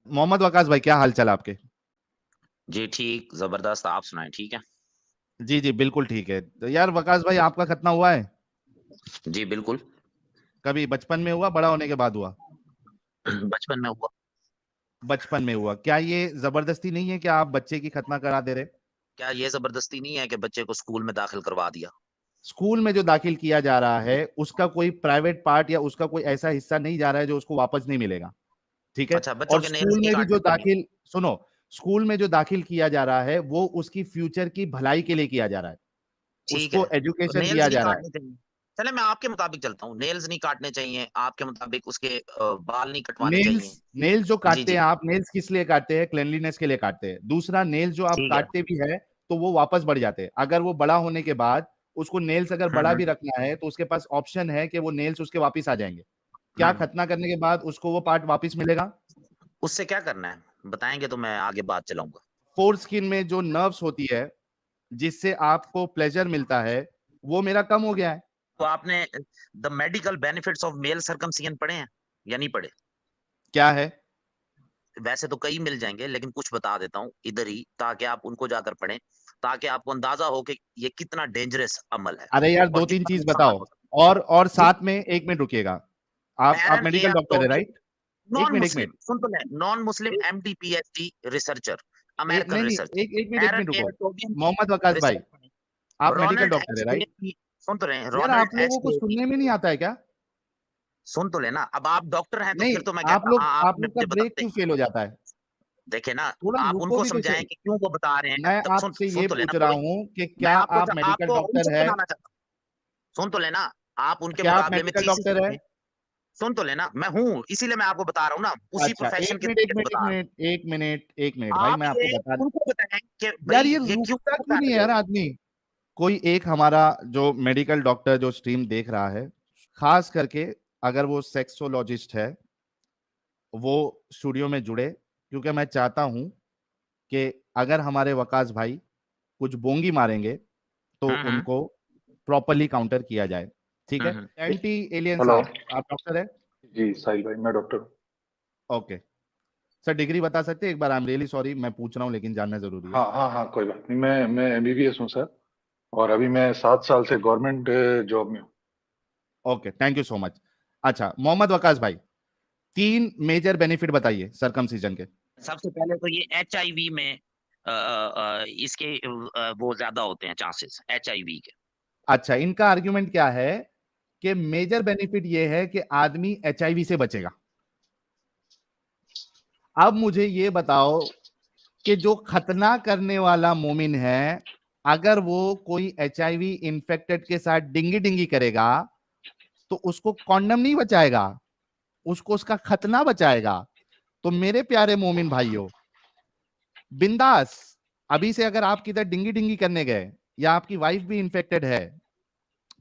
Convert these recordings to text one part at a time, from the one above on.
मोहम्मद वकास भाई, क्या हाल चाल आपके? जी ठीक, जबरदस्त। आप सुनाएं, ठीक है? जी जी बिल्कुल ठीक है। तो यार वकास भाई, आपका खतना हुआ है? जी बिल्कुल। कभी बचपन में हुआ, बड़ा होने के बाद हुआ? बचपन में हुआ। बचपन में हुआ। क्या ये जबरदस्ती नहीं है कि आप बच्चे की खतना करा दे रहे? क्या ये जबरदस्ती नहीं है कि बच्चे को स्कूल में दाखिल करवा दिया? स्कूल में जो दाखिल किया जा रहा है उसका कोई प्राइवेट पार्ट या उसका कोई ऐसा हिस्सा नहीं जा रहा है जो उसको वापस नहीं मिलेगा। ठीक है। अच्छा, बच्चों और के नेल्स स्कूल नहीं में भी जो काटने चाहिए? दाखिल सुनो, स्कूल में जो दाखिल किया जा रहा है वो उसकी फ्यूचर की भलाई के लिए किया जा रहा है। ठीक है, उसको तो एजुकेशन नेल्स दिया नहीं जा रहा है। काटने चाहिए। चले, मैं आपके मुताबिक चलता हूँ। नेल्स नहीं काटने चाहिए आपके मुताबिक, उसके बाल नहीं कटवाने नेल्स चाहिए। नेल्स जो जी काटते जी। हैं आप, नेल्स किस लिए काटते हैं? क्लेanलीनेस के लिए काटते हैं। दूसरा, नेल्स जो आप ठीक है। काटते भी है तो वो वापस बढ़ जाते हैं। अगर वो बड़ा होने के बाद उसको नेल्स अगर बड़ा भी हम्म। रखना है तो उसके पास ऑप्शन है कि वो नेल्स उसके वापस आ जाएंगे। क्या हम्म। खतना करने के बाद उसको वो पार्ट वापस मिलेगा? उससे क्या करना है बताएंगे तो मैं आगे बात चलाऊंगा। फोर स्किन में जो नर्व्स होती है जिससे आपको प्लेजर मिलता है, वो मेरा कम हो गया है। तो आपने the medical benefits of male circumcision पढ़े हैं या नहीं पढ़े? क्या है? वैसे तो कई मिल जाएंगे, लेकिन कुछ बता देता हूँ इधर ही, ताकि आप उनको जाकर पढ़ें, ताकि आपको अंदाजा हो कि ये कितना डेंजरस अमल है अरे यार, और दो तीन कितना चीज नुकसान बताओ। हो सकता और है। साथ में एक मिनट रुकिएगा। आप एरन ए मेडिकल एम डॉक्टर है, टोबी, राइट? एक नॉन मिनट, एक मुस्लिम, मिनट। सुन तो ले, non Muslim MD PhD researcher, American नहीं नहीं, रिसर्च, एक मिनट एरन ए रुको। टोबिन की मोहम्मद वकास भाई, रिसर्च, आप मेडिकल रोनाल्ड डॉक्टर है, एच राइट? लेवी, सुन तो रहे, यार, आप रोनाल्ड लोगों एच को लेवी, सुनने में नहीं आता है क्या? सुन तो लेना। अब आप डॉक्टर हैं तो नहीं, फिर तो मैं कहता हाँ, आप आप लोग का मुझे ब्रेक बताते। क्यों फेल हो जाता है? देखे ना, थोड़ा आप रुको उनको भी तो समझाएं सही। कि क्यों वो बता रहे हैं। मैं तब सुन आपसे सुन ये तो लेना पूछ रहा कोई। हूँ कि मैं क्या आपको आप मेडिकल आपको डॉक्टर उनसे है? सुनाना चाहता हूँ। सुन तो लेना, आप उनके क्या आप मुकाबले में मेडिकल थीसिस डॉक्टर है? लिखें। सुन तो लेना, मैं हूँ, इसीलिए मैं आपको बता रहा हूँ ना, उसी अच्छा, प्रोफेशन एक के मिनट, एक तरीके से मिनट, एक बता रहा हूँ। मिनट, एक मिनट, एक मिनट भाई, आप मैं आपको ये बता। उनको बताएं कि यार, भाई ये ये क्यों रुकता क्यों क्यों कर नहीं है रहे यार हो। आदमी? कोई एक हमारा जो मेडिकल डॉक्टर जो स्ट्रीम देख रहा है, खास करके अगर वो सेक्सोलॉजिस्ट है, वो स्टूडियो में जुड़े, क्योंकि मैं चाहता हूं कि अगर हमारे वकास भाई कुछ बोंगी मारेंगे तो हम्म। उनको प्रॉपरली काउंटर किया जाए। ठीक है। हम्म। Anti alien hello. साहब, आप डॉक्टर है? जी साहिल भाई, मैं डॉक्टर हूँ। ओके। सर, डिग्री बता सकते हैं एक बार? आई एम रियली सॉरी, मैं पूछ रहा हूँ लेकिन जानना जरूरी है। हाँ हाँ हाँ, कोई बात नहीं। मैं एमबीबीएस हूँ सर। और अभी मैं 7 साल से गवर्नमेंट जॉब में हूँ। Okay, thank you so much. अच्छा, मोहम्मद वकास भाई, 3 मेजर बेनिफिट बताइए सरकमसिजन के। सबसे पहले तो ये एचआईवी में इसके वो ज्यादा होते हैं चांसेस एचआईवी के। अच्छा, इनका आर्ग्यूमेंट क्या है कि मेजर बेनिफिट ये है कि आदमी एचआईवी से बचेगा। अब मुझे ये बताओ कि जो खतना करने वाला मोमिन है, अगर वो कोई एचआईवी इन्फेक्टेड के साथ डिंगी डिंगी करेगा तो उसको कॉन्डम नहीं बचाएगा, उसको उसका खतना बचाएगा। तो मेरे प्यारे मोमिन भाइयों, बिंदास, अभी से अगर आप किधर डिंगी डिंगी करने गए या आपकी वाइफ भी इन्फेक्टेड है,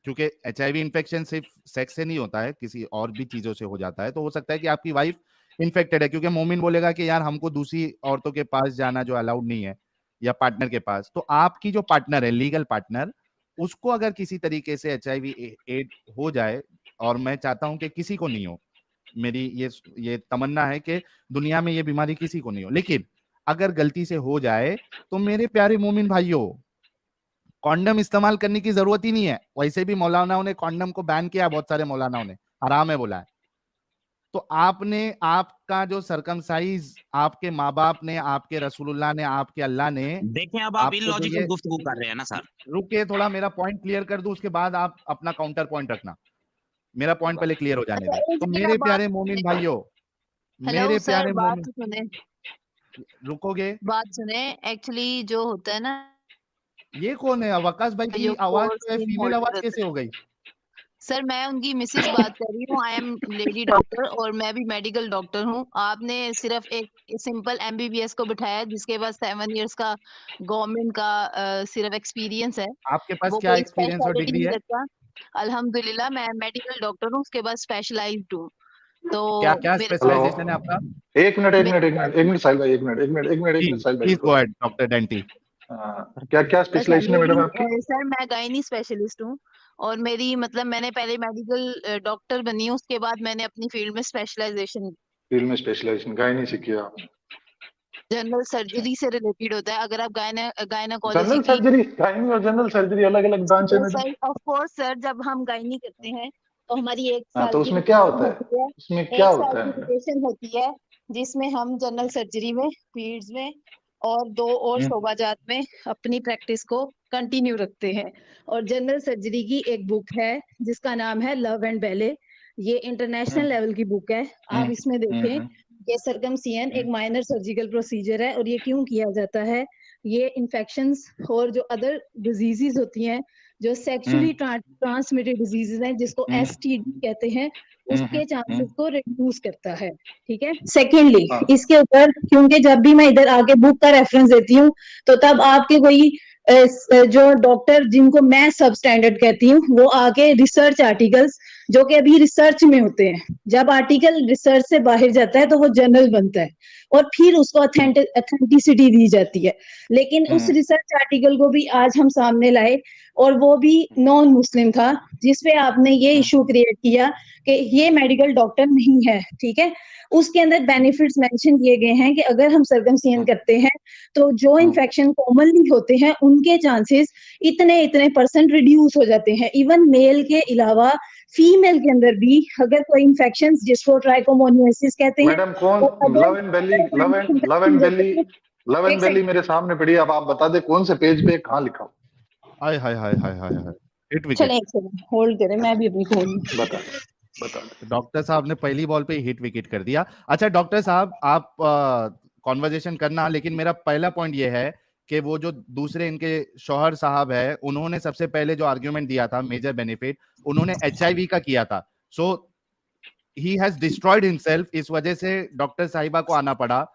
क्योंकि एचआईवी इन्फेक्शन सिर्फ सेक्स से नहीं होता है, किसी और भी चीजों से हो जाता है, तो हो सकता है कि आपकी वाइफ इन्फेक्टेड है, क्योंकि मोमिन बोलेगा कि यार हमको दूसरी औरतों के पास जाना जो अलाउड नहीं है, या पार्टनर के पास। तो आपकी जो पार्टनर है, लीगल पार्टनर, उसको अगर किसी तरीके से एचआईवी एड हो जाए, और मैं चाहता हूं कि किसी को नहीं हो, मेरी ये तमन्ना है कि दुनिया में ये बीमारी किसी को नहीं हो, लेकिन अगर गलती से हो जाए तो मेरे प्यारे मोमिन भाइयों, कॉन्डम इस्तेमाल करने की जरूरत ही नहीं है। वैसे भी मौलानाओं ने कॉन्डम को बैन किया, बहुत सारे मौलानाओं ने हराम है बोला है। तो आपने, आपका जो सरकमसाइज आपके माँ बाप ने, आपके रसूलुल्लाह ने, आपके अल्लाह ने देखें, अब आप आपको जो इलॉजिकल ये, गुफ्तगू कर रहे हैं ना सर। रुके थोड़ा, मेरा पॉइंट क्लियर कर दूं, उसके बाद आप अपना काउंटर पॉइंट रखना। मेरा पॉइंट पहले क्लियर हो जाने अच्छा, दें। एक तो मेरा मेरे बात प्यारे मोमिन सुने। भाइयों, हेलो मेरे सर, प्यारे बात मोमिन, तो सुने। रुकोगे? बात सुने। एक्चुअली जो होता है ना, ये कौन है? वकास भाई की जो आवाज फोर जो है, स्किन फीमेल होल्डर आवाज होता कैसे है, हो गई? सर मैं उनकी मिसेज बात कर रही हूँ। आई एम लेडी डॉक्टर और मैं भी मेडिकल डॉक्टर हूँ। आपने सिर्फ एक सिंपल एमबीबीएस को बिठाया जिसके पास 7 इयर्स का गवर्नमेंट का सिर्फ एक्सपीरियंस है। आपके पास वो क्या कोई एक्सपीरियंस और स्पेशलिटी डिग्री नहीं है? रखता। अल्हम्दुलिल्लाह मैं मेडिकल डॉक्टर हूँ, उसके बाद स्पेशलाइज्ड हूँ। तो क्या क्या मेरे हेलो। पास स्पेशलाइजेशन है आपका? एक मिनट एक मिनट मेरे एक पास मिनट एक मिनट साहिल भाई, एक मिनट एक मिनट एक मिनट एक जी, मिनट साहिल भाई, प्लीज रुको गो रुको। Ahead doctor dainty. क्या क्या बस स्पेशलाइजेशन है मैडम आपकी? सर मैं गायनी स्पेशलिस्ट हूँ। और मेरी मतलब मैंने पहले मेडिकल डॉक्टर बनी हूँ, उसके बाद मैंने अपनी फील्ड में स्पेशलाइजेशन फील्ड में स्पेशलाइजेशन गायनी से किया आपने? जनरल सर्जरी से रिलेटेड होता है। अगर आप गायनाकोलॉजी जनरल की सर्जरी, गायनी और जनरल सर्जरी अलग अलग ब्रांच है मैडम। ऑफ कोर्स सर, जब हम गायनी करते हैं तो हमारी एक हाँ, साल तो की उसमें क्या होता है? होती है, उसमें क्या एक साल होता की है? रोटेशन होती है, जिसमें हम जनरल सर्जरी में, पीड्स में और 2 और शोबाजात में अपनी प्रैक्टिस को कंटिन्यू रखते हैं। और जनरल सर्जरी की एक बुक है जिसका नाम है लव एंड बैले। ये इंटरनेशनल लेवल की बुक है। आप इसमें देखें, ये सर्कमसिजन एक माइनर सर्जिकल प्रोसीजर है। और ये क्यों किया जाता है? ये इन्फेक्शंस और जो अदर डिजीजेस होती हैं, जो सेक्सुअली ट्रांसमिटेड डिजीजेस हैं, जिसको एसटीडी कहते हैं, उसके चांसेस को रिड्यूस करता है। ठीक है। सेकेंडली, इसके ऊपर क्योंकि जब भी मैं इधर आके बुक का रेफरेंस देती हूँ तो तब आपके कोई जो डॉक्टर जिनको मैं सब स्टैंडर्ड कहती हूँ, वो आके रिसर्च आर्टिकल्स जो कि अभी रिसर्च में होते हैं, जब आर्टिकल रिसर्च से बाहर जाता है तो वो जर्नल बनता है और फिर उसको ऑथेंटिसिटी दी जाती है। लेकिन उस रिसर्च आर्टिकल को भी आज हम सामने लाए और वो भी नॉन मुस्लिम था, जिसपे आपने ये इशू क्रिएट किया कि ये मेडिकल डॉक्टर नहीं है। ठीक है। उसके अंदर बेनिफिट्स मेंशन किए गए हैं कि अगर हम सर्कमसिजन करते हैं तो जो इन्फेक्शन कॉमनली होते हैं उनके चांसेस इतने इतने % रिड्यूस हो जाते हैं। इवन मेल के अलावा फीमेल के अंदर भी अगर कोई इन्फेक्शन जिसको ट्राइकोमोनियासिस कहते हैं, मैडम कौन लव एंड बेली मेरे सामने पड़ी है, अब आप बता दे कौन से पेज पे कहाँ लिखा हो? हाय हाय हाय हाय हाय हाय, हिट विकेट। चलें एक सेकंड होल्ड करें, मैं भी अपनी खोल बता। डॉक्टर साहब ने पहली बॉल पे हिट विकेट कर दिया। अच्छा डॉक्टर साहब, आप कॉन्वर्जेशन करना, लेकिन मेरा पहला पॉइंट ये है कि वो जो दूसरे इनके शौहर साहब है, उन्होंने सबसे पहले जो आर्ग्यूमेंट दिया था मेजर बेनिफिट, उन्होंने HIV का किया था। सो ही हैज डिस्ट्रॉयड हिमसेल्फ, इस वजह से डॉक्टर साहिबा को आना पड़ा।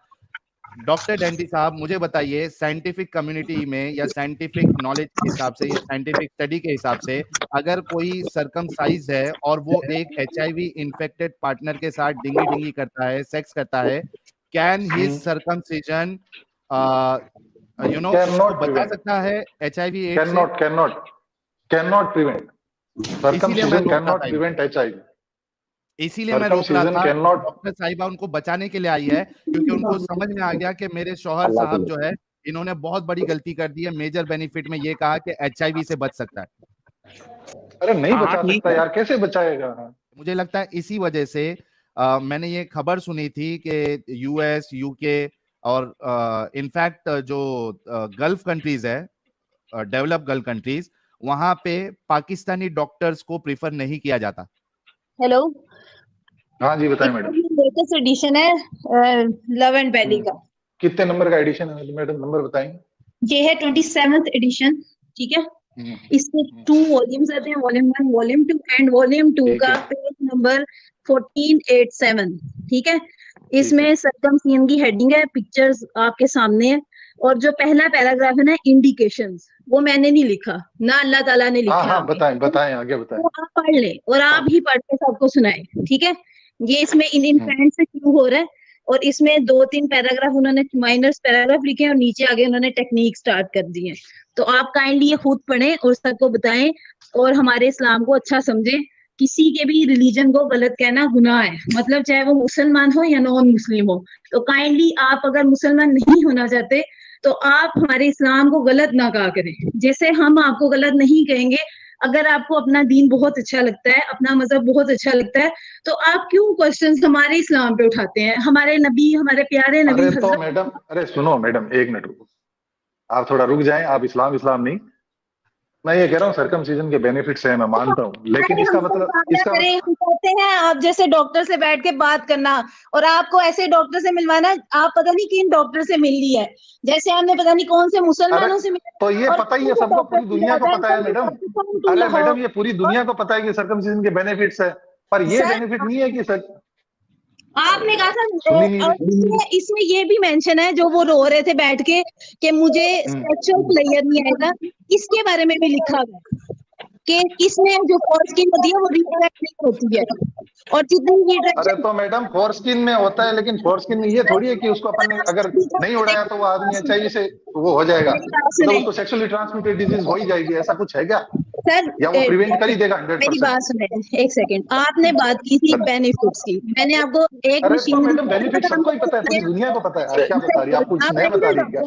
डॉक्टर डैंडी साहब, मुझे बताइए, साइंटिफिक कम्युनिटी में या साइंटिफिक नॉलेज के हिसाब से या साइंटिफिक स्टडी के हिसाब से, अगर कोई सरकमसाइज है और वो एक HIV इन्फेक्टेड पार्टनर के साथ डिंगी डिंगी करता है, सेक्स करता है, कैन हिज सरकमसिजन यू नो बचा सकता है HIV एड्स से? Can not prevent circumcision, can not prevent HIV। इसीलिए मैं रोक रहा था। डॉक्टर साहिबा उनको बचाने के लिए आई है, क्योंकि उनको समझ में आ गया कि मेरे शौहर साहब जो है, इन्होंने बहुत बड़ी गलती कर दी है। मेजर बेनिफिट में ये कहा कि HIV से बच सकता है। अरे नहीं बचा सकता यार, कैसे बचाएगा? मुझे लगता है इसी वजह से मैंने ये खबर सुनी थी कि US, UK और इनफैक्ट जो गल्फ कंट्रीज है, डेवलप गल्फ कंट्रीज, वहां पे पाकिस्तानी डॉक्टर्स को प्रीफर नहीं किया जाता। हेलो, हाँ जी बताएं मैडम। लेटेस्ट एडिशन है लव एंड बैली का। कितने नंबर का एडिशन है मैडम, नंबर बताएंगे? ये है 27th एडिशन। ठीक है। इसमें 2 वॉल्यूम्स आते हैं, वॉल्यूम 1, वॉल्यूम 2 एंड वॉल्यूम 2 का पेज नंबर 1487। ठीक है। इसमें सर्कमसिजन की हेडिंग है, पिक्चर्स आपके सामने है, और जो पहला पैराग्राफ है ना, इंडिकेशंस, वो मैंने नहीं लिखा ना, अल्लाह ताला ने लिखा। हाँ, बताएं आगे बताएं। तो आप पढ़ लें और आप ही पढ़ के सबको सुनाएं। ठीक है। ये इसमें इन फ्रेंड से शुरू हो रहा है और इसमें 2-3 पैराग्राफ उन्होंने माइनर्स पैराग्राफ लिखे हैं और नीचे आगे उन्होंने टेक्निक स्टार्ट कर दी है। तो आप काइंडली ये खुद पढ़ें और सबको बताएं और हमारे इस्लाम को अच्छा समझें। किसी के भी रिलीजन को गलत कहना गुनाह है, मतलब चाहे वो मुसलमान हो या नॉन मुस्लिम हो। तो काइंडली आप अगर मुसलमान नहीं होना चाहते तो आप हमारे इस्लाम को गलत ना कहा करें, जैसे हम आपको गलत नहीं कहेंगे। अगर आपको अपना दीन बहुत अच्छा लगता है, अपना मजहब बहुत अच्छा लगता है, तो आप क्यों क्वेश्चंस हमारे इस्लाम पे उठाते हैं? हमारे नबी, हमारे प्यारे नबी। अरे तो मैडम, अरे सुनो मैडम, 1 मिनट रुको, आप थोड़ा रुक जाएं। आप इस्लाम नहीं, मैं ये कह रहा हूँ सर्कमसिजन के बेनिफिट्स हैं, मैं मानता हूँ, लेकिन इसका मतलब हम कहते हैं आप जैसे डॉक्टर से बैठ के बात करना और आपको ऐसे डॉक्टर से मिलवाना, आप पता नहीं किन डॉक्टर से मिल ली है, जैसे हमने पता नहीं कौन से मुसलमानों से मिला। तो ये पता ही है सबको, पूरी दुनिया को पता है मैडम। अरे मैडम, ये पूरी दुनिया को पता है कि सर्कमसिजन के बेनिफिट्स है, पर ये बेनिफिट नहीं है कि सर आपने कहा था। इसमें ये भी मेंशन है, जो वो रो रहे थे बैठ के कि मुझे सेक्सुअल प्लेयर नहीं आएगा, इसके बारे में भी लिखा है कि इसमें जो फोरस्किन होती है वो रिट्रैक्ट नहीं होती है, और जितनी अरे तो मैडम फोरस्किन में होता है, लेकिन फोरस्किन में ये थोड़ी है कि उसको अपन ने अगर नहीं उड़ाया तो वो आदमी HIV से वो हो जाएगा, तो उसको सेक्सुअली ट्रांसमिटेड डिजीज हो ही जाएगी, ऐसा कुछ है क्या? सर या वो प्रिवेंट कर ही देगा मेरी 100%? बात सुने, एक सेकंड। आपने बात की थी बेनिफिट्स की, मैंने आपको एक अरे तो मशीन मैडम बेनिफिट सबको ही पता है, पूरी दुनिया को पता है। आप क्या बता रही है? आप कुछ नया बता रही है क्या?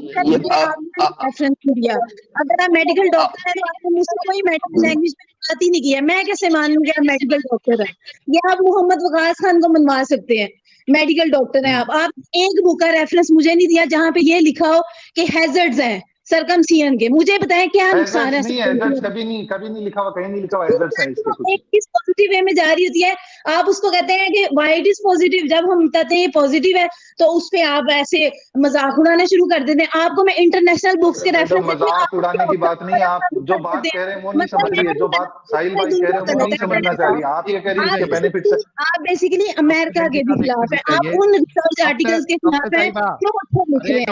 रेफरेंस दिया। अगर आप मेडिकल डॉक्टर है तो आपने मुझसे कोई मेडिकल लैंग्वेज में बात ही नहीं किया, मैं कैसे मान लूं कि आप मेडिकल डॉक्टर है? या आप मोहम्मद वकास खान को मनवा सकते हैं, मेडिकल डॉक्टर है आप एक बुक का रेफरेंस मुझे नहीं दिया जहां पे ये लिखा हो कि हैजर्ड्स हैं सर्कमसिजन के। मुझे बताएं क्या नुकसान है? कभी नहीं लिखा हुआ, कहीं नहीं लिखा हुआ हैजर्ड्स है इसके कुछ। एक चीज पॉजिटिव वे में जा रही होती है, आप उसको कहते हैं कि व्हाई इट इज पॉजिटिव। जब हम बताते हैं ये पॉजिटिव है तो उस पे आप ऐसे मजाक उड़ाने शुरू कर देते हैं। आपको मैं इंटरनेशनल बुक्स के रेफरेंस मजाक उड़ाने की बात नहीं है, आप जो बात कह रहे हैं वो नहीं समझ रही है। जो बात साहिल भाई कह रहे हैं वो नहीं समझना चाह रही। आप ये कह रही है इसके बेनिफिट्स है। आप बेसिकली अमेरिका के भी खिलाफ है, आप उन रिसर्च आर्टिकल्स के खिलाफ है जो अच्छा लिख रहे हैं।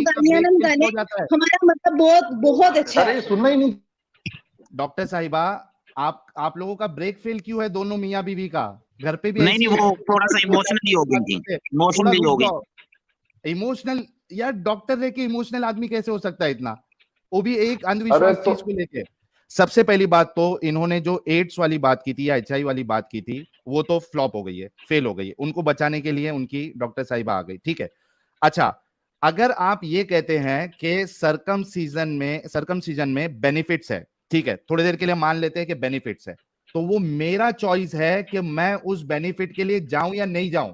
हमारा मतलब बहुत अच्छा है। सुनना ही नहीं। डॉक्टर साहिबा, आप लोगों का ब्रेक फेल क्यों है दोनों मियाँ बीवी का? घर पे भी नहीं वो थोड़ा सा इमोशनली हो गई थी, इमोशनली हो गई। इमोशनल यार, डॉक्टर रह के इमोशनल आदमी कैसे हो सकता है इतना, वो भी एक अंधविश्वास चीज को लेके? सबसे पहली बात तो इन्होंने जो एड्स वाली बात की थी या HIV वाली बात की थी वो तो फ्लॉप हो गई है, फेल हो गई है। उनको बचाने के लिए उनकी डॉक्टर साहिबा आ गई, ठीक है। अच्छा, अगर आप ये कहते हैं कि सर्कमसीजन में बेनिफिट्स है, ठीक है, थोड़ी देर के लिए मान लेते हैं कि बेनिफिट्स है, तो वो मेरा चॉइस है कि मैं उस बेनिफिट के लिए जाऊं या नहीं जाऊं।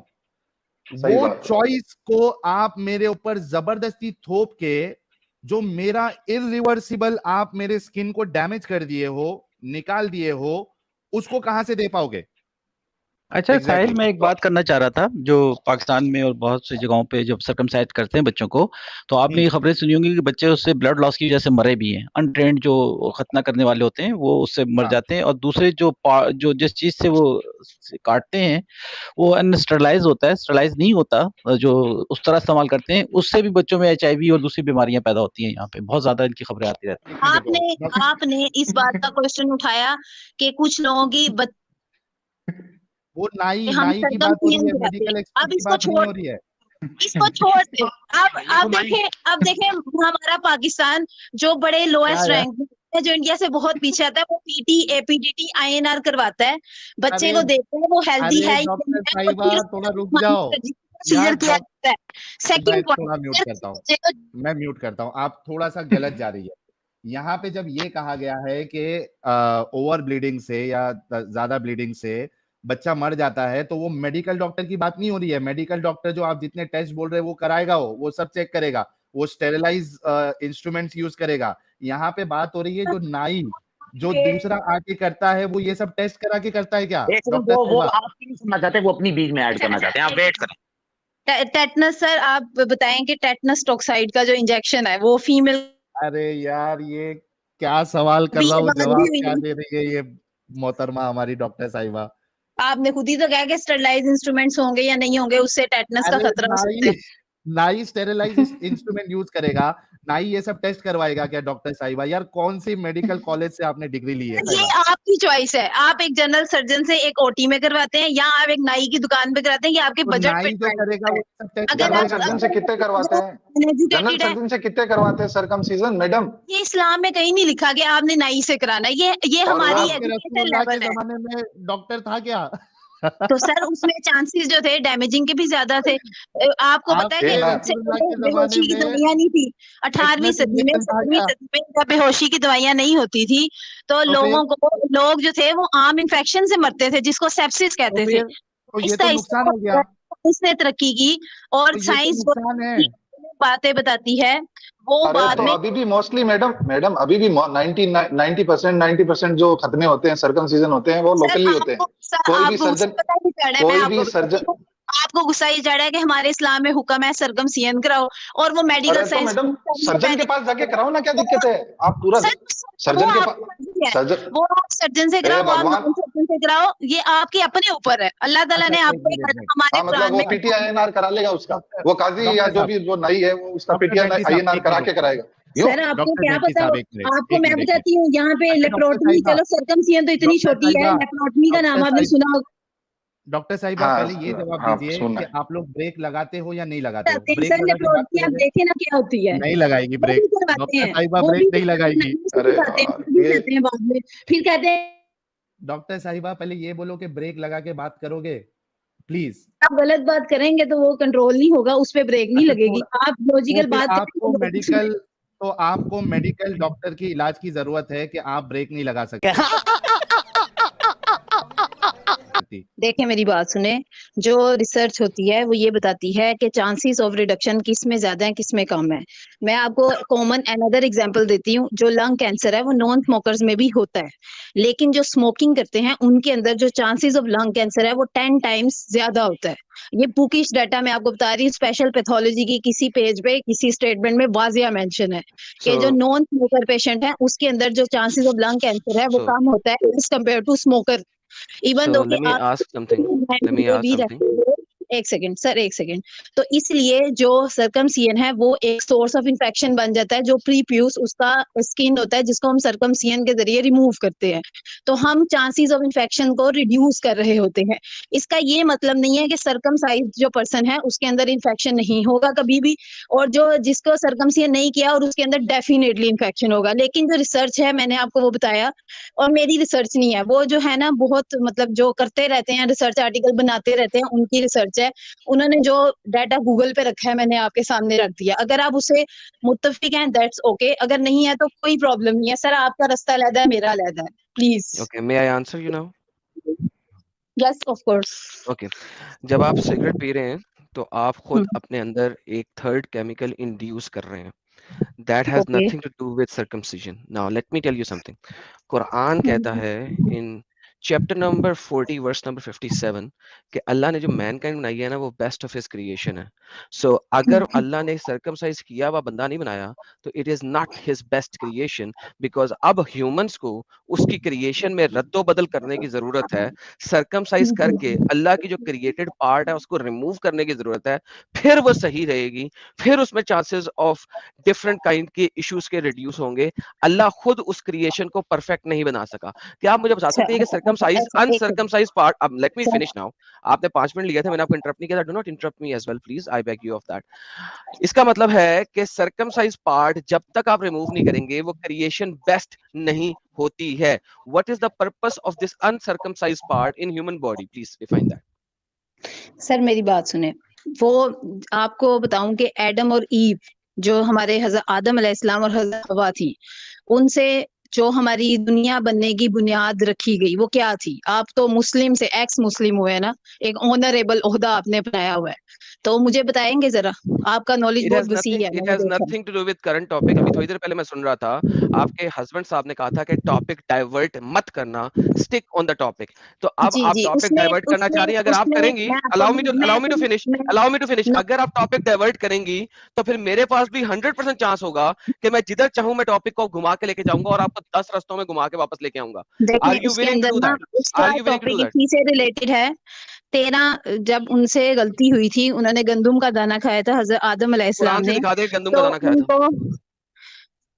वो चॉइस को आप मेरे ऊपर जबरदस्ती थोप के जो मेरा इरिवर्सिबल आप मेरे स्किन को डैमेज कर दिए हो, निकाल दिए हो, उसको कहां से दे पाओगे? अच्छा साहिल, मैं एक बात करना चाह रहा था। जो पाकिस्तान में और बहुत सी जगहों पे जब सर्कमसाइज करते हैं बच्चों को, तो आपने ये खबरें सुनी होंगी कि बच्चे उससे ब्लड लॉस की वजह से मरे भी हैं। अनट्रेंड जो खतना करने वाले होते हैं वो उससे मर जाते हैं। और दूसरे जो जिस चीज से वो काटते हैं वो अनस्टरलाइज होता है, स्टरलाइज नहीं होता, जो उस तरह इस्तेमाल करते हैं, उससे भी बच्चों में HIV और दूसरी बीमारियां पैदा होती हैं। यहाँ पे बहुत ज्यादा इनकी खबरें आती रहती हैं। आपने इस बात का क्वेश्चन उठाया कि कुछ लोगों की वो नाई की बात हो रही है, मेडिकल एक्सपर्ट की बात नहीं हो रही है। इसको छोड़ दे। अब देखें हमारा पाकिस्तान जो बड़े लोएस्ट रैंक है, जो इंडिया से बहुत पीछे आता है, वो PT APDT INR करवाता है, बच्चे को देखते हैं वो हेल्दी है। थोड़ा रुक जाओ, सेकंड मैं म्यूट करता हूँ। आप थोड़ा सा गलत जा रही है। यहाँ पे जब ये कहा गया है कि ओवर ब्लीडिंग से या ज्यादा ब्लीडिंग से बच्चा मर जाता है, तो वो मेडिकल डॉक्टर की बात नहीं हो रही है। मेडिकल डॉक्टर जो आप जितने टेस्ट बोल रहे हैं वो कराएगा, वो सब चेक करेगा, वो स्टेरिलाइज इंस्ट्रूमेंट्स यूज करेगा। यहाँ पे बात हो रही है जो नाई जो दूसरा आके करता है, वो ये सब टेस्ट करा के करता है क्या? वो आप नहीं सुनना चाहते, वो अपनी बीच में ऐड करना चाहते हैं, आप वेट करें। टेटनस सर, आप बताएं कि टेटनस टॉक्साइड का जो इंजेक्शन है वो फीमेल। अरे यार, ये क्या सवाल कर रहा हूँ, जवाब क्या दे रही है ये मोहतरमा हमारी डॉक्टर साहिबा? आपने खुद ही तो कहा कि स्टेरिलाइज इंस्ट्रूमेंट्स होंगे या नहीं होंगे, उससे टेटनस का खतरा हो सकता है। नाई स्टेरिलाइज इंस्ट्रूमेंट यूज करेगा, नाई ये सब टेस्ट करवाएगा क्या डॉक्टर साहिबा? यार कौन सी मेडिकल कॉलेज से आपने डिग्री ली है? ये आपकी चॉइस है। आप एक जनरल सर्जन से एक OT में करवाते हैं या आप एक नाई की दुकान पे कराते हैं, ये आपके बजट पे करेगा। जनरल सर्जन से कितने करवाते हैं? जनरल सर्जन से कितने करवाते हैं सर्कमसिजन मैडम? ये इस्लाम में कहीं नहीं लिखा कि आपने नाई से कराना है। ये हमारी एजुकेशन लेवल है। जमाने में डॉक्टर था क्या? तो सर उसमें चांसेस जो थे डैमेजिंग के भी ज्यादा थे। आपको पता है कि बेहोशी की दवाइयां नहीं थी 18वीं सदी में, 17वीं सदी में बेहोशी की दवाइयां नहीं होती थी, तो लोग जो थे वो आम इन्फेक्शन से मरते थे, जिसको सेप्सिस कहते थे। इसने तरक्की की और साइंस बातें बताती है वो बाद तो में। अभी भी मोस्टली मैडम अभी भी 90% जो खतने होते हैं, सर्कमसिजन होते हैं, वो लोकली होते हैं। कोई भी सर्जन आपको गुस्सा ही चढ़ा है कि हमारे इस्लाम में हुक्म है सर्कमसिजन कराओ, और वो मेडिकल साइंस मैडम सर्जन के पास जाके कराओ ना, क्या दिक्कत है? आप पूरा सर्जन के पास, वो आप सर्जन से कराओ, आप सर्जन से कराओ, ये आपके अपने ऊपर है। अल्लाह ताला ने आपको हमारे कुरान में PTI INR करा लेगा उसका, वो काजी या जो नाई है वो उसका PTI INR करा के कराएगा। सर आपको क्या पता, आपको मैं बताती हूँ। यहाँ पे लेप्रोटमी, चलो सर्कमसिजन तो इतनी छोटी है, लेप्रोटमी का नाम आपने सुना होगा। डॉक्टर साहिबा हाँ पहले ये जवाब हाँ दीजिए सुनना कि है। आप लोग ब्रेक लगाते हो या नहीं लगाते हो? करते हैं ब्रेक सर, लगा के बात लेप्रोडक्टी आप करोगे? देखें ना क्या होती है, नहीं लगाएगी वो ब्रेक, भी करवाते डॉक्टर हैं, साहिबा वो ब्रेक भी नहीं करवाते हैं, लगाएगी। नर्स भी अरे करवाते हैं, यार वो भी ये कहते हैं बाद में, फिर कहते हैं डॉक्टर साहिबा पहले ये बोलो कि ब्रेक लगा के बात करोगे प्लीज। आप गलत बात करेंगे तो वो कंट्रोल नहीं होगा, उस पे ब्रेक नहीं अच्छा लगेगी। आप तो लॉजिकल फिर बात आपको करेंगे मेडिकल, तो आपको मेडिकल डॉक्टर की इलाज की जरूरत है कि आप ब्रेक नहीं लगा सकते। देखिए मेरी बात सुने, जो रिसर्च होती है वो ये बताती है कि चांसेस ऑफ रिडक्शन किस में ज्यादा है किस में कम है। मैं आपको कॉमन अनदर एग्जांपल देती हूँ। जो लंग कैंसर है वो नॉन स्मोकर्स में भी होता है, लेकिन जो स्मोकिंग करते हैं उनके अंदर जो चांसेस ऑफ लंग कैंसर है वो 10 टाइम्स ज्यादा होता है। ये बुकिश डाटा मैं आपको बता रही हूँ, स्पेशल पैथोलॉजी की किसी पेज पे किसी स्टेटमेंट में वाजिया मेंशन है कि जो So, नॉन स्मोकर पेशेंट है उसके अंदर जो चांसेस ऑफ लंग कैंसर है वो so, कम होता है as compare to smoker. Even so though कि let me आप ask something. Let me ये ask भी something. रखते हो। एक सेकंड सर, एक सेकंड। तो इसलिए जो सर्कमसियन है वो एक सोर्स ऑफ इंफेक्शन बन जाता है। जो प्रीप्यूस उसका स्किन होता है जिसको हम सर्कमसियन के जरिए रिमूव करते हैं, तो हम चांसेस ऑफ इंफेक्शन को रिड्यूस कर रहे होते हैं। इसका ये मतलब नहीं है कि सर्कमसाइज जो पर्सन है उसके अंदर इंफेक्शन नहीं होगा कभी भी, और जो जिसको सर्कमसियन नहीं किया और उसके अंदर डेफिनेटली इंफेक्शन होगा। लेकिन जो रिसर्च है मैंने आपको वो बताया, और मेरी रिसर्च नहीं है, वो जो है ना बहुत मतलब जो करते रहते हैं रिसर्च आर्टिकल बनाते रहते हैं उनकी रिसर्च है। उन्होंने जो डाटा गूगल पे रखा है मैंने आपके सामने रख दिया। अगर आप उसे मुत्तफिक हैं दैट्स ओके, अगर नहीं है तो कोई प्रॉब्लम नहीं है। सर आपका रास्ता अलग है, मेरा अलग है, please. Okay, may I answer you now? Yes of course. Okay. जब आप सिगरेट पी रहे हैं तो आप खुद अपने अंदर एक थर्ड केमिकल इंड्यूस कर रहे हैं। That has okay nothing to do with circumcision. Now let me tell you something. Quran कहता है in chapter number 40 verse number 57 कि अल्लाह ने जो मैनकाइंड बनाई है ना वो बेस्ट ऑफ हिज क्रिएशन है। सो अगर अल्लाह ने सर्कमसाइज किया हुआ बंदा नहीं बनाया तो it is not his best creation, because अब ह्यूमंस को उसकी क्रिएशन में रद्दो बदल करने की जरूरत है। सर्कमसाइज करके अल्लाह की जो क्रिएटेड पार्ट है उसको रिमूव करने की जरूरत है, फिर वो सही रहेगी, फिर उसमें चांसेस ऑफ डिफरेंट काइंड के इश्यूज के रिड्यूस होंगे। अल्लाह खुद उस क्रिएशन को परफेक्ट नहीं बना सका। क्या आप मुझे बता सकते हैं कि सर्कमसाइज अनसर्कमसाइज पार्ट, अब लेट मी फिनिश नाउ, आपने 5 मिनट लिया था, मैंने आपको इंटरप्ट नहीं किया था, do not interrupt me as well please, I beg you of that. इसका मतलब है कि सर्कमसाइज पार्ट जब तक आप रिमूव नहीं करेंगे वो क्रिएशन बेस्ट नहीं होती है। What is the purpose of this uncircumcise part in human body, please define that. Sir मेरी बात सुने, वो आपको बताऊं कि एडम और ईव जो हमारे हज़रत आदम अलैहिस्सलाम और हज़रत हवा थी, उनसे जो हमारी दुनिया बनने की बुनियाद रखी गई वो क्या थी? आप तो मुस्लिम से एक्स मुस्लिम हुए ना, एक ऑनरेबल ओहदा आपने अपनाया हुआ है, तो मुझे बताएंगे जरा, आपका नॉलेज It बहुत has वसी nothing. है It मैंने has देखा। nothing to do with current topic. अभी थोड़ी देर पहले मैं सुन रहा था आपके हस्बैंड साहब ने कहा था कि टॉपिक डाइवर्ट मत करना, स्टिक ऑन द टॉपिक। तो अब जी आप जी, टॉपिक उसमें डाइवर्ट करना चाह रही हैं, अगर आप उसमें करेंगी, मैं आपको अलाउ मी टू मैं फिनिश, मैं allow me to finish. No अगर आप टॉपिक डाइवर्ट करेंगी तो फिर मेरे पास भी 100% चांस होगा कि मैं जिधर चाहूं मैं टॉपिक को घुमा के लेके जाऊंगा और आपको 10 रास्तों में घुमा के वापस लेके आऊंगा। देखें, आर यू उसके विलिंग टू अंदर डू ना दैट? उसका are you willing to do topic that? इसी से रिलेटेड है। तेरा जब उनसे गलती हुई थी, उन्होंने गंदुम का दाना खाया था हजरत आदम अलैहिस्सलाम कुरान से ने, दिखा दे गंदम का तो दाना खाया था। उनको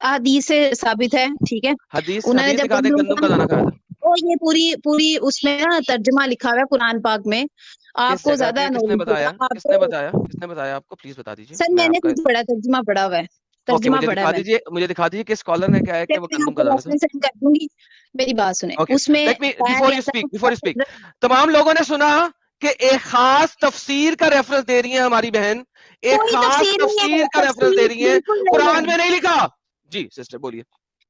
हदीस से साबित है, ठीक है। हदीस उन्होंने हदीस जब दिखा दे गंदुम गंदम का दाना खाया था। तो ये पूरी पूरी उसमें ना तर्जुमा लिखा हुआ है कुरान पाक में, किस आपको जगह ज्यादा पे, किसने नॉलेज होगा बताया, किसने आपको। बताया, किसने बताया आपको, प्लीज बता दीजिए, सर मैं मैंने आपका। कुछ पढ़ा, तर्जुमा पढ़ा हुआ है, ओके, तर्जुमा पढ़ा है मैंने। मुझे दिखा दीजिए कि स्कॉलर ने क्या है कि वो मैं गंदम आपको का दाना था। रेफरेंस सेंड कर दूंगी, मेरी बात सुने। ओके, उसमें लेट मी, पाया बिफोर गया यू था स्पीक, तमाम लोगों ने सुना कि एक खास तफसीर का रेफरेंस दे रही है हमारी बहन, एक कोई खास तफसीर नहीं है, तफसीर का रेफरेंस दे तफसीर रही है, बिल्कुल नहीं कुरान है। में नहीं लिखा। जी सिस्टर बोलिए।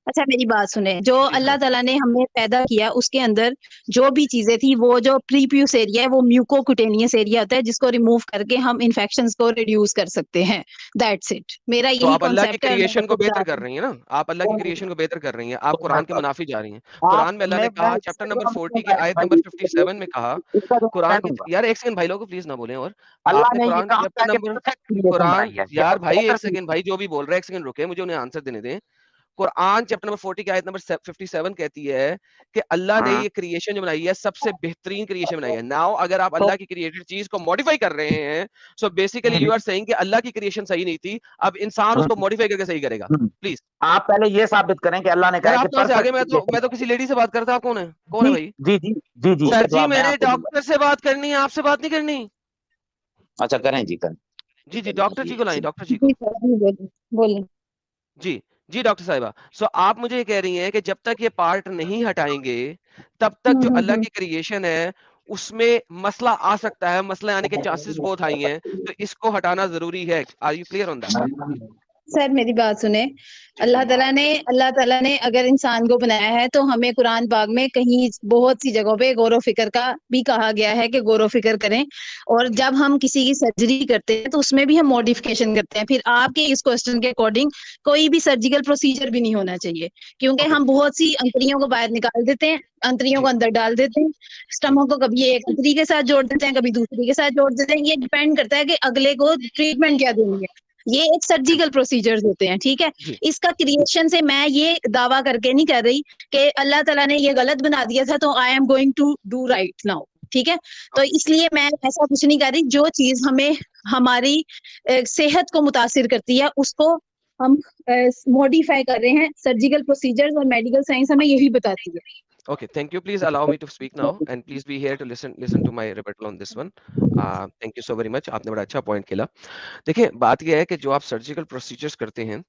अच्छा मेरी बात सुने, जो जी अल्लाह हाँ। ताला ने हमें पैदा किया उसके अंदर जो भी चीजें थी, वो जो प्रीप्यूस एरिया है वो म्यूकोक्यूटेनियस एरिया होता है जिसको रिमूव करके हम इन्फेक्शंस को रिड्यूस कर सकते हैं। दैट्स इट, मेरा तो यही आप अल्लाह की कॉन्सेप्ट है और मैं क्रिएशन को आपको बता बेहतर रही कर हूँ। रही हैं ना, आप अल्लाह की क्रिएशन को बेहतर कर रही हैं, आप कुरान के मुनाफी जा रही हैं। आप कुरान में अल्लाह ने कहा चैप्टर नंबर 40 की आयत नंबर 57 में कहा, कुरान की, यार एक सेकंड भाई लोगों प्लीज ना बोलें, और अल्लाह आपने ने ये कुरान कहा चैप्टर था कि नंबर, परफेक्ट क्रिएशन कुरान, बनाई है, यार भाई एक सेकंड भाई, जो भी बोल रहे हैं एक सेकंड रुके, मुझे उन्हें आंसर देने दें। कुरान चैप्टर नंबर 40 की आयत नंबर 57 कहती है कि अल्लाह ने ये क्रिएशन जो बनाई है सबसे बेहतरीन क्रिएशन बनाई है। नाउ अगर आप अल्लाह की क्रिएटेड चीज को मॉडिफाई कर रहे हैं, so basically you are saying कि अल्लाह की क्रिएशन सही नहीं थी, अब इंसान उसको मॉडिफाई करके सही करेगा। प्लीज आप पहले ये साबित करें कि अल्लाह ने सर, कहा आप कि कहाँ से आगे? परफेक्ट मैं तो किसी लेडी से बात करता। कौन है? कौन है भाई? जी जी जी जी सर इसका जी, जवाब मैं मैंने आपको दूंगा। डॉक्टर से बात करनी है, आपसे बात नहीं करनी। अच्छा करें जी, करें। जी जी, डॉक्टर जी को लाएं, डॉक्टर जी को। जी सर, जी बोलिए बोलिए। जी जी डॉक्टर साहिबा, सो आप मुझे ये कह रही हैं कि जब तक ये पार्ट नहीं हटाएंगे तब तक जो अल्लाह की क्रिएशन है उसमें मसला आ सकता है, मसला आने के चांसेस बहुत हाई हैं, तो इसको हटाना जरूरी है। Are you clear on that? Sir मेरी बात सुने, अल्लाह ताला ने अगर इंसान को बनाया है तो हमें कुरान पाक में कहीं बहुत सी जगहों पे गौर व फिक्र का भी कहा गया है कि गौर व फिक्र करें। और जब हम किसी की सर्जरी करते हैं तो उसमें भी हम मॉडिफिकेशन करते हैं। फिर आपके इस क्वेश्चन के अकॉर्डिंग कोई भी सर्जिकल प्रोसीजर भी नहीं होना चाहिए, क्योंकि हम बहुत सी अंतड़ियों को बाहर निकाल देते हैं, अंतड़ियों को अंदर डाल देते हैं, स्टमक को कभी एक अंतड़ी के साथ जोड़ देते हैं, कभी दूसरी के साथ जोड़ देते हैं। ये डिपेंड करता है कि अगले को ट्रीटमेंट क्या देनी है। ये एक सर्जिकल प्रोसीजर्स होते हैं, ठीक है। जी इसका क्रिएशन से मैं ये दावा करके नहीं कर रही कि अल्लाह ताला ने ये गलत बना दिया था तो I am going to do right now, ठीक है। तो इसलिए मैं ऐसा कुछ नहीं कर रही। जो चीज हमें हमारी सेहत को मुतासिर करती है उसको हम मॉडिफाई कर रहे हैं। सर्जिकल प्रोसीजर्स और मेडिकल साइंस हमें यही बताती है। Okay, thank you. Please allow me to speak now, and please be here to listen to my rebuttal on this one. Thank you so very much. आपने बड़ा अच्छा पॉइंट खेला। देखिए, बात यह है कि जो आप सर्जिकल प्रोसीजर्स करते हैं,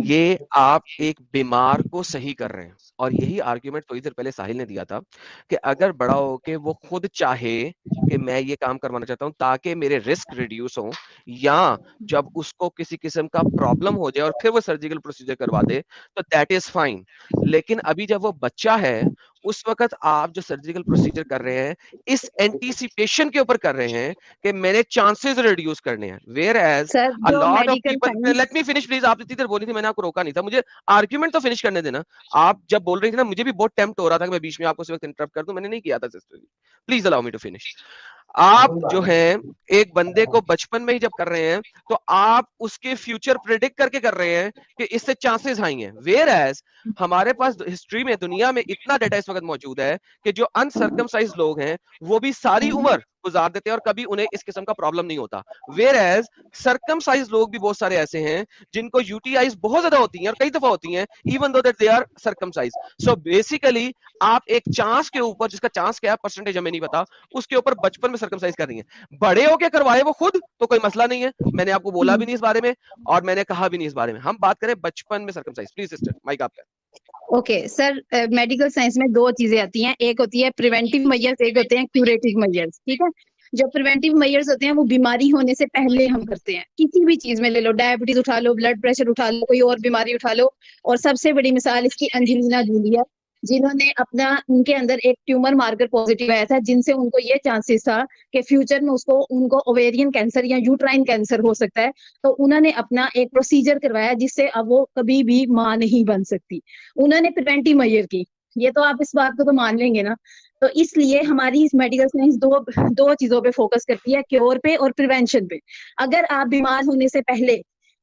ये आप एक बीमार को सही कर रहे हैं। और यही आर्ग्यूमेंट थोड़ी देर पहले साहिल ने दिया था कि अगर बड़ा हो के वो खुद चाहे कि मैं ये काम करवाना चाहता हूँ ताकि मेरे रिस्क रिड्यूस हो, या जब उसको किसी किस्म का प्रॉब्लम हो जाए और फिर वो सर्जिकल प्रोसीजर करवा दे, तो दैट इज फाइन। लेकिन अभी जब वो बच्चा है, उस वक्त आप जो सर्जिकल प्रोसीजर कर रहे हैं इस एंटीसिपेशन के ऊपर कर रहे हैं कि मैंने चांसेस रिड्यूस करने हैं। वेयर एज सर अ जो lot of medical people, science let me finish please. आप इतनी देर बोली थी, मैंने आपको रोका नहीं था, मुझे आर्ग्यूमेंट तो फिनिश करने देना। आप जब बोल रही थी ना, मुझे भी बहुत टेम्प्ट हो रहा था कि मैं बीच में आपको उस वक्त इंटरप्ट कर दूं, मैंने नहीं किया था sister ji. Please allow me to finish. आप जो है एक बंदे को बचपन में ही जब कर रहे हैं तो आप उसके फ्यूचर प्रेडिक्ट करके कर रहे हैं कि इससे चांसेस हाई हैं। वेयर एज हमारे पास हिस्ट्री में, दुनिया में इतना डाटा इस वक्त मौजूद है कि जो अनसर्कमसाइज्ड लोग हैं वो भी सारी उम्र गुजार देते हैं और कभी उन्हें इस किस्म का प्रॉब्लम नहीं होता। वेयर एज सर्कमसाइज्ड लोग भी बहुत सारे ऐसे हैं जिनको यूटीआईज बहुत ज्यादा होती हैं और कई दफा होती हैं, even though that they are circumcised. So basically आप एक चांस के ऊपर, जिसका चांस क्या है परसेंटेज हमें नहीं पता, उसके ऊपर बचपन में सर्कमसाइज कर रही हैं। बड़े होके करवाए वो खुद तो कोई मसला नहीं है, मैंने आपको बोला भी नहीं इस बारे में और मैंने कहा भी नहीं इस बारे में। हम बात करें बचपन में सर्कमसाइज। प्लीज सिस्टर, माइक आपका। ओके सर, मेडिकल साइंस में दो चीजें आती हैं, एक होती है प्रिवेंटिव मेजर्स, एक होते हैं क्यूरेटिव मेजर्स, ठीक है। जो प्रिवेंटिव मेजर्स होते हैं वो बीमारी होने से पहले हम करते हैं। किसी भी चीज में ले लो, डायबिटीज उठा लो, ब्लड प्रेशर उठा लो, कोई और बीमारी उठा लो। और सबसे बड़ी मिसाल इसकी एंजेलिना जूली है, जिन्होंने अपना, उनके अंदर एक ट्यूमर मार्कर पॉजिटिव आया था जिनसे उनको ये चांसेस था कि फ्यूचर में उनको ओवेरियन कैंसर या यूट्राइन कैंसर हो सकता है। तो उन्होंने अपना एक प्रोसीजर करवाया जिससे अब वो कभी भी मां नहीं बन सकती। उन्होंने प्रिवेंटिव मेजर की। ये तो आप इस बात को तो मान लेंगे ना। तो इसलिए हमारी मेडिकल साइंस दो चीजों पे फोकस करती है, क्योर पे और प्रिवेंशन पे। अगर आप बीमार होने से पहले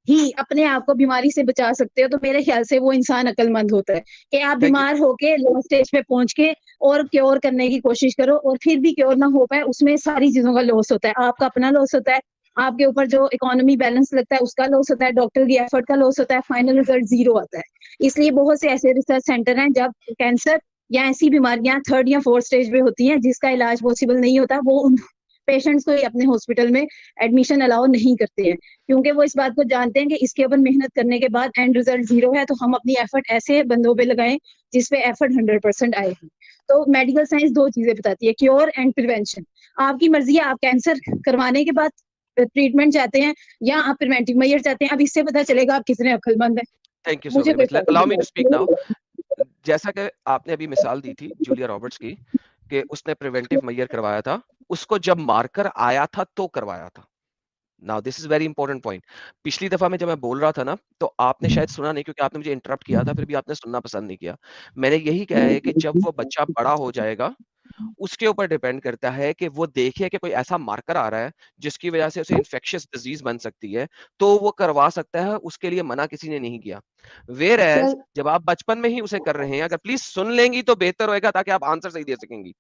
ही अपने आप को बीमारी से बचा सकते हो तो मेरे ख्याल से वो इंसान अक्लमंद होता है। कि आप बीमार होके लो स्टेज पे पहुंच के और क्योर करने की कोशिश करो और फिर भी क्योर ना हो पाए, उसमें सारी चीजों का लॉस होता है। आपका अपना लॉस होता है, आपके ऊपर जो इकोनॉमी बैलेंस लगता है उसका लॉस होता है, डॉक्टर की एफर्ट का लॉस होता है, फाइनल रिजल्ट जीरो आता है। इसलिए बहुत से ऐसे रिसर्च सेंटर हैं जब कैंसर या ऐसी बीमारियां 3rd या 4th स्टेज पे होती हैं जिसका इलाज पॉसिबल नहीं होता, वो उन पेशेंट्स को अपने हॉस्पिटल में एडमिशन अलाउ नहीं करते हैं, क्योंकि वो इस बात को जानते हैं कि इसके ऊपर मेहनत करने के बाद एंड रिजल्ट जीरो है, तो हम अपनी एफर्ट ऐसे बंदों पे लगाएं जिसपे एफर्ट 100% आए। तो मेडिकल साइंस दो चीजें बताती है, क्योर एंड प्रिवेंशन। आपकी मर्जी है, आप कैंसर करवाने के बाद ट्रीटमेंट चाहते हैं या आप प्रिवेंटिव मेजर चाहते हैं। अब इससे पता चलेगा आप कितने अक्लमंद हैं। Thank you so very much. Allow me to speak now. जैसा कि आपने अभी मिसाल दी थी जूलिया रॉबर्ट्स की कि उसने प्रिवेंटिव मेजर करवाया था, उसको जब मार्कर आया था तो करवाया था। Now this is very important point. पिछली दफा में जब मैं बोल रहा था ना, तो आपने शायद सुना नहीं, क्योंकि आपने मुझे इंटरप्ट किया था, फिर भी आपने सुनना पसंद नहीं किया। मैंने यही कहा है कि जब वो बच्चा बड़ा हो जाएगा, उसके ऊपर डिपेंड करता है कि वो देखे कि कोई ऐसा मार्कर आ रहा है जिसकी वजह से उसे इन्फेक्शियस डिजीज बन सकती है, तो वो करवा सकता है, उसके लिए मना किसी ने नहीं किया। वेयर एज जब आप बचपन में ही उसे कर रहे हैं, अगर प्लीज सुन लेंगी तो बेहतर होएगा, ताकि आप आंसर सही दे सकेंगी।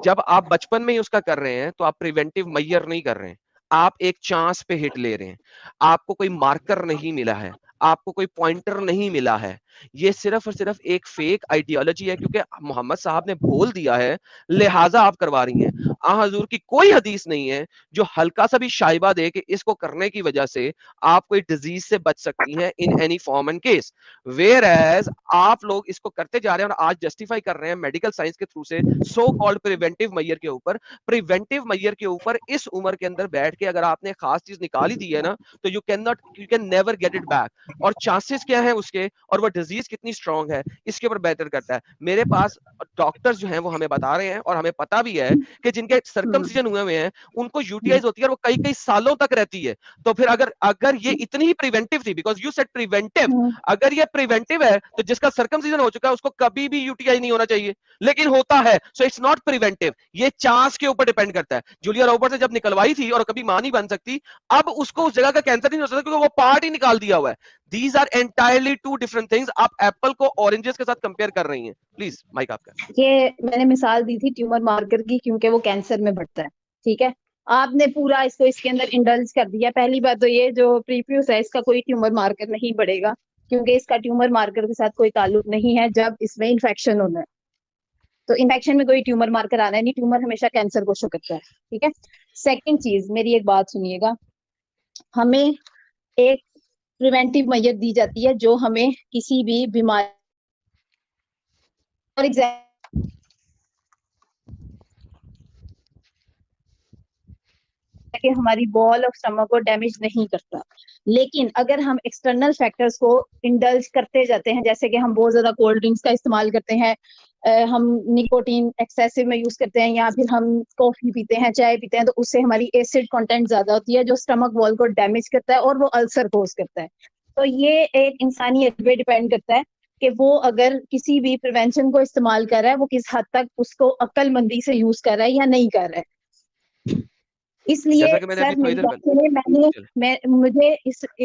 जब आप बचपन में ही उसका कर रहे हैं, तो आप प्रिवेंटिव मेजर नहीं कर रहे हैं, आप एक चांस पे हिट ले रहे हैं। आपको कोई मार्कर नहीं मिला है, आपको कोई पॉइंटर नहीं मिला है, ये सिर्फ और सिर्फ एक फेक आइडियोलॉजी है, क्योंकि मोहम्मद साहब ने बोल दिया है, लिहाजा आप करवा रही हैं। हजूर की कोई हदीस नहीं है जो हल्का सा भी शाइबा दे कि इसको करने की वजह से आप कोई डिजीज से बच सकती हैं in any form and case. Whereas आप लोग इसको करते जा रहे हैं और आज जस्टिफाई कर रहे हैं मेडिकल साइंस के थ्रू से सो कॉल्ड प्रिवेंटिव मेजर के ऊपर। प्रिवेंटिव मेजर के ऊपर इस उम्र के अंदर बैठ के अगर आपने खास चीज निकाली दी है ना, तो you can never get it back. और चांसेस क्या है उसके, और वो डिजीज कितनी स्ट्रांग है, इसके ऊपर बेहतर करता है। मेरे पास डॉक्टर्स जो हैं वो हमें बता रहे हैं, और हमें पता भी है कि जिनके सर्कमसिजन हुए हुए हैं उनको यूटीआईज होती है, और वो कई कई सालों तक रहती है। तो फिर अगर ये इतनी ही प्रिवेंटिव थी, बिकॉज यू सेड प्रिवेंटिव, अगर ये प्रिवेंटिव है तो जिसका सर्कमसिजन हो चुका है उसको कभी भी यूटीआई नहीं होना चाहिए, लेकिन होता है। सो इट्स नॉट प्रिवेंटिव, ये चांस के ऊपर डिपेंड करता है। जूलिया रॉबर्ट्स जब निकलवाई थी और कभी मां नहीं बन सकती, अब उसको उस जगह का कैंसर नहीं हो सकता, क्योंकि वो पार्ट ही निकाल दिया हुआ है। These are entirely two different things. आप एप्पल को ऑरेंजेस के साथ कंपेयर कर रही हैं। प्लीज माइक आपका। ये मैंने मिसाल दी थी ट्यूमर मार्कर की, क्योंकि वो कैंसर में बढ़ता है, ठीक है। आपने पूरा इसको इसके अंदर इंडल्ज कर दिया। पहली बात तो ये जो प्रीफ्यूज है इसका कोई ट्यूमर मार्कर नहीं बढ़ेगा, क्योंकि इसका ट्यूमर मार्कर के साथ कोई ताल्लुक नहीं है जब इसमें इन्फेक्शन होना है। तो इन्फेक्शन में कोई ट्यूमर मार्कर आना है नहीं, ट्यूमर हमेशा कैंसर को शो करता है, ठीक है। सेकंड चीज, मेरी एक बात सुनिएगा, हमें एक प्रिवेंटिव मेजर दी जाती है जो हमें किसी भी बीमारी, फॉर एग्जाम्पल कि हमारी बॉल ऑफ स्टमक को डैमेज नहीं करता। लेकिन अगर हम एक्सटर्नल फैक्टर्स को इंडल्ज करते जाते हैं, जैसे कि हम बहुत ज्यादा कोल्ड ड्रिंक्स का इस्तेमाल करते हैं, हम निकोटीन एक्सेसिव में यूज करते हैं, या फिर हम कॉफी पीते हैं, चाय पीते हैं, तो उससे हमारी एसिड कंटेंट ज्यादा होती है जो स्टमक वॉल को डैमेज करता है और वो अल्सर कोज करता है। तो ये एक इंसानियत पे डिपेंड करता है कि वो अगर किसी भी प्रिवेंशन को इस्तेमाल कर रहा है, वो किस हद तक उसको अक्लमंदी से यूज कर रहा है या नहीं कर रहा है। इसलिए सर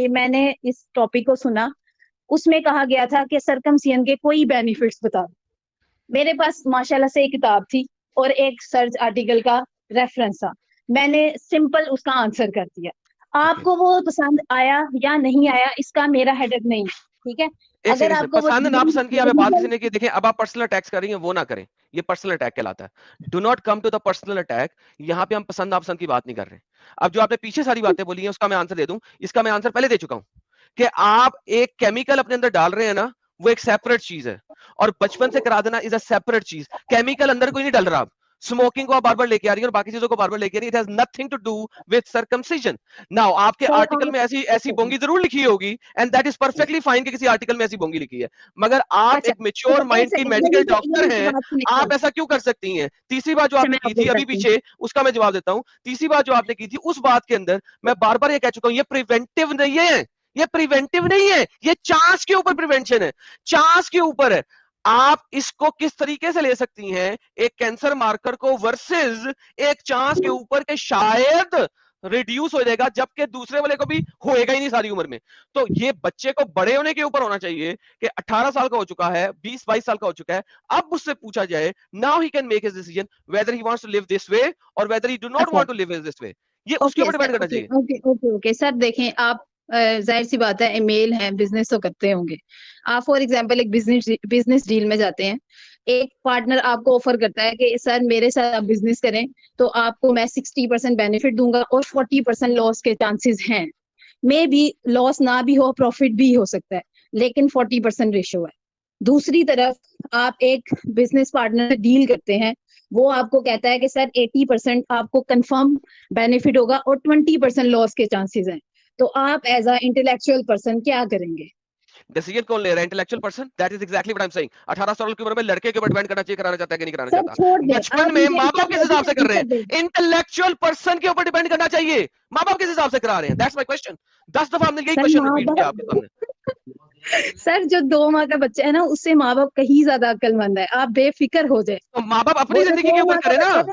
मैंने इस टॉपिक को सुना, उसमें कहा गया था कि सर्कमसिजन के कोई बेनिफिट्स बता दो। मेरे पास माशाल्लाह से एक किताब थी और एक सर्च आर्टिकल का रेफरेंस था, मैंने सिंपल उसका आंसर कर दिया। आपको वो पसंद आया या नहीं आया इसका मेरा हेडेक नहीं, ठीक है। अगर आपको पसंद ना पसंद की बात किसी की, देखें अब आप पर्सनल अटैक्स कर रही हैं, वो ना करें, ये पर्सनल अटैक कहलाता है। Do not come to the personal attack. यहाँ पे हम पसंद नापसंद की बात नहीं कर रहे। अब जो आपने पीछे सारी बातें बोली हैं उसका मैं आंसर दे दूं। इसका मैं आंसर पहले दे चुका हूं कि आप एक केमिकल अपने अंदर डाल रहे हैं ना, वो एक सेपरेट चीज है, और बचपन से करा देना इज अ सेपरेट चीज। केमिकल अंदर कोई नहीं डाल रहा। स्मोकिंग को आप बार बार लेके आ रही है और बाकी चीजों को बार बार लेके आ रही है। It has nothing to do with circumcision. Now आपके आर्टिकल में ऐसी बोंगी जरूर लिखी होगी, and that is perfectly fine कि किसी आर्टिकल में ऐसी बोंगी लिखी है, मगर आप एक मैच्योर माइंड की मेडिकल डॉक्टर हैं, आप ऐसा क्यों कर सकती हैं? तीसरी बात जो आपने की थी अभी पीछे, उसका मैं जवाब देता हूं। तीसरी बात जो आपने की थी उस बात के अंदर मैं बार बार ये कह चुका हूं, ये प्रिवेंटिव नहीं है, ये प्रिवेंटिव नहीं है, ये चांस के ऊपर प्रिवेंशन है, चांस के ऊपर है। आप इसको किस तरीके से ले सकती हैं एक कैंसर मार्कर को वर्सेस एक चांस के ऊपर के शायद रिड्यूस हो जाएगा, जबकि दूसरे वाले को भी होएगा ही नहीं सारी उम्र में। तो ये बच्चे को बड़े होने के ऊपर होना चाहिए कि 18 साल का हो चुका है, 20-22 साल का हो चुका है, अब उससे पूछा जाए, now he can make his decision whether he wants to live this way और whether he do not want to live this way. ये उसके ऊपर डिपेंड करना चाहिए। ओके सर, देखें आप जाहिर सी बात है मेल है, बिजनेस तो करते होंगे आप। फॉर एग्जांपल एक बिजनेस डील में जाते हैं, एक पार्टनर आपको ऑफर करता है कि सर मेरे साथ आप बिजनेस करें तो आपको मैं 60% बेनिफिट दूंगा और 40% लॉस के चांसेस हैं। मे बी लॉस ना भी हो, प्रॉफिट भी हो सकता है, लेकिन 40% रेशो है। दूसरी तरफ आप एक बिजनेस पार्टनर से डील करते हैं, वो आपको कहता है कि सर 80% आपको कंफर्म बेनिफिट होगा और 20% लॉस के चांसेस हैं। तो आप एज अ इंटेलेक्चुअल पर्सन क्या करेंगे? डिसीजन कौन ले रहा है? Intellectual person. That is exactly what I am saying. 18 साल की उम्र में लड़के के ऊपर डिपेंड करना चाहिए, कराना चाहता है कि नहीं कराना चाहता। बचपन में माँ बाप किस हिसाब से कर रहे हैं? इंटेलेक्चुअल पर्सन के ऊपर डिपेंड करना चाहिए, माँ बाप किस हिसाब से करा रहे हैं? That's my question. 10 दफा हमने यही क्वेश्चन रिपीट किया आपके सामने। सर जो 2 माह का बच्चा है ना, उससे माँ बाप कहीं ज्यादा अक्लमंद है, आप बेफिक्र हो जाए। तो माँ बाप अपनी जिंदगी के ऊपर करे ना।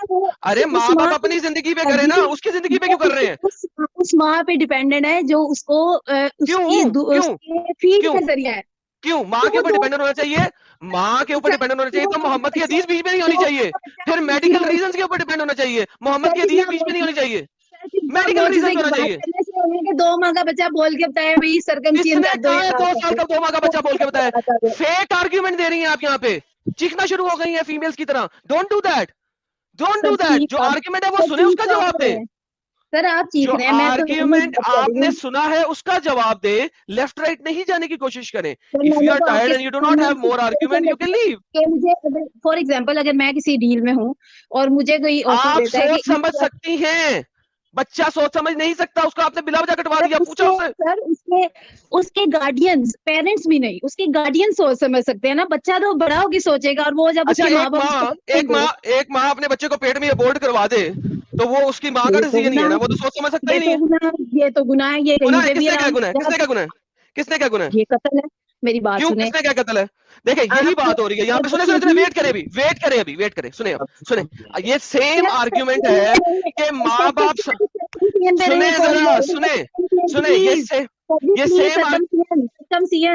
अरे माँ बाप अपनी जिंदगी पे करे ना, उसकी जिंदगी पे क्यों कर रहे हैं? उस माँ पे डिपेंडेंट है जो उसको उसके फीड का जरिया है। क्यों माँ के ऊपर डिपेंडेंट होना चाहिए? माँ के ऊपर डिपेंडेंट होना चाहिए तो मोहम्मद की हदीस बीच में नहीं होनी चाहिए। फिर मेडिकल रीजंस के ऊपर डिपेंड होना चाहिए, मोहम्मद की हदीस बीच में नहीं होनी चाहिए। मेडिकल रीजन होना चाहिए। 2 माह का बच्चा बोल के बताया भाई सर्कमसिजन कर दो। 2 साल का 2 माह का बच्चा बोल के बताया? फेक आर्ग्यूमेंट दे रही हैं आप यहाँ पे, चीखना शुरू हो गई हैं फीमेल्स की तरह। Don't do that, don't do that. जो आर्ग्यूमेंट है वो सुने, उसका जवाब दे। सर आप चीख रहे हैं, मैं तो आर्ग्यूमेंट आपने सुना है उसका जवाब दे, लेफ्ट राइट नहीं जाने की कोशिश करें। If you are tired and you do not have more argument, you can leave. मुझे फॉर एग्जांपल अगर मैं किसी डील में हूँ और मुझे कोई ऑफर देता है, आप सोच समझ सकती हैं, बच्चा सोच समझ नहीं सकता, उसको आपने बिला वजह कटवा दिया। पूछा उससे। सर उसके गार्डियंस, पेरेंट्स भी नहीं, उसके गार्डियन सोच समझ सकते हैं ना। बच्चा तो बड़ा होके सोचेगा और वो जब अच्छा, एक माँ अपने बच्चे को पेट में अबॉर्ट करवा दे तो वो उसकी माँ का डिसीजन नहीं है ना, वो तो सोच समझ सकता ही नहीं है। ये तो गुनाह है। ये किसने क्या गुनाह है? किसने क्या गुनाह है? ये कत्ल है। मेरी बात क्यों? सुने। किसने क्या कत्ल है? देखिए यही बात हो रही है यहाँ पे। सुने, वेट करें। सुने, ये सेम आर्ग्यूमेंट है कि माँ बाप सुने,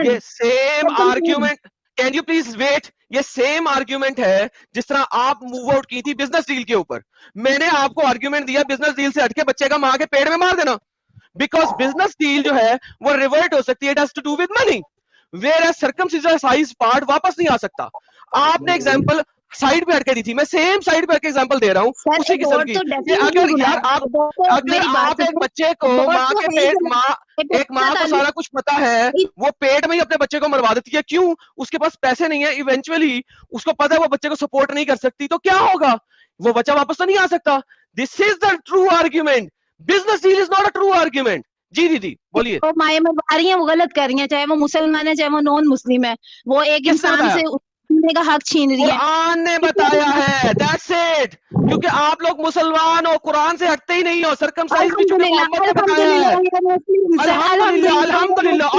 ये same argument. Can you please wait? ये सेम आर्ग्यूमेंट है जिस तरह आप मूव आउट की थी बिजनेस डील के ऊपर। मैंने आपको आर्ग्यूमेंट दिया बिजनेस डील से हटके बच्चे का माँ के पेट में मार देना, बिकॉज बिजनेस डील जो है वो रिवर्ट हो सकती है, it has to do with money, where circumcise part वापस नहीं आ सकता। आपने एग्जांपल साइड पे हटके दी थी, मैं सेम साइड पे एग्जांपल दे रहा हूँ उसी किस्म की। अगर यार आप एक बच्चे को माँ के पेट, एक माँ को सारा कुछ पता है, वो पेट में ही अपने बच्चे को मरवा देती है। क्यों? उसके पास पैसे नहीं है, इवेंचुअली उसको पता है वो बच्चे को सपोर्ट नहीं कर सकती, तो क्या होगा? वो बच्चा वापस तो नहीं आ सकता। This is the true argument. Business deal is not a true argument. जी दीदी बोलिए। वो माए मरवा रही है, वो गलत कर रही है, चाहे वो मुसलमान है चाहे वो नॉन मुस्लिम है, वो एक इंसान से जीने का हक छीन रही है। कुरान ने बताया है, दैट्स इट। क्योंकि आप लोग मुसलमान हो, कुरान से हटते ही नहीं हो। सर्कमसाइज भी चूंकि मोहम्मद ने बताया है। अल्हम्दुलिल्लाह।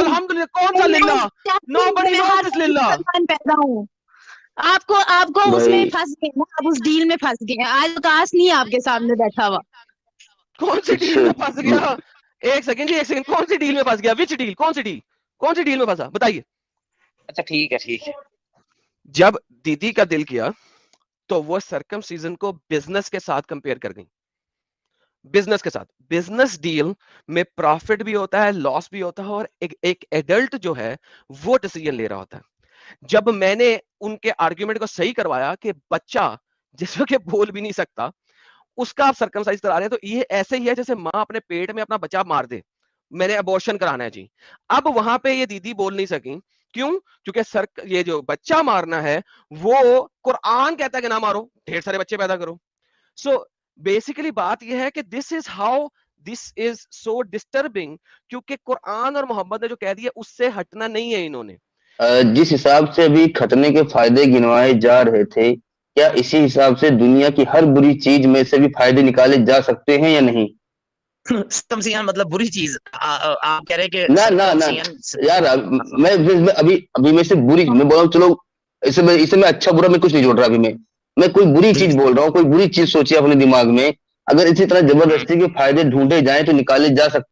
कौन सा लिल्लाह? नोबडी नोस दिस लिल्लाह। पैदा हूँ। आपको उसमें फंस गए ना, आप उस डील में फंस गए। आज काश नहीं आपके सामने बैठा हुआ। कौन सी डील में फंस गया? एक सेकंड, कौन सी डील में फंस गया? Which deal? कौन सी डील में फंसा? बताइए। अच्छा ठीक है। जब दीदी का दिल किया तो वो सर्कमसीजन को बिजनेस के साथ कंपेयर कर गई। बिजनेस के साथ, बिजनेस डील में प्रॉफिट भी होता है, लॉस भी होता है, और एक एडल्ट जो है वो डिसीजन ले रहा होता है। जब मैंने उनके आर्ग्यूमेंट को सही करवाया कि बच्चा जिसको के बोल भी नहीं सकता उसका आप सर्कमसाइज करा रहे हैं, तो ये ऐसे ही है जैसे माँ अपने पेट में अपना बच्चा मार दे। मैंने अबॉर्शन कराना है जी। अब वहां पे ये दीदी बोल नहीं सकी। क्यों? क्योंकि ये जो बच्चा मारना है वो कुरान कहता है कि ना मारो, ढेर सारे बच्चे पैदा करो। सो बेसिकली बात यह है कि दिस इज सो डिस्टर्बिंग, क्योंकि कुरान और मोहम्मद ने जो कह दिया उससे हटना नहीं है इन्होंने। जिस हिसाब से अभी खतने के फायदे गिनवाए जा रहे थे, क्या इसी हिसाब से दुनिया की हर बुरी चीज में से भी फायदे निकाले जा सकते हैं या नहीं? सर्कमसिजन मतलब बुरी चीज आप कह रहे हैं कि ना यार, मैं अभी मैं सिर्फ बुरी मैं बोल रहा हूँ। चलो इसमें अच्छा बुरा मैं कुछ नहीं जोड़ रहा। अभी मैं कोई बुरी चीज बोल रहा हूँ। कोई बुरी चीज सोचिए अपने दिमाग में, अगर इसी तरह जबरदस्ती के फायदे ढूंढे जाएं तो निकाले जा सकते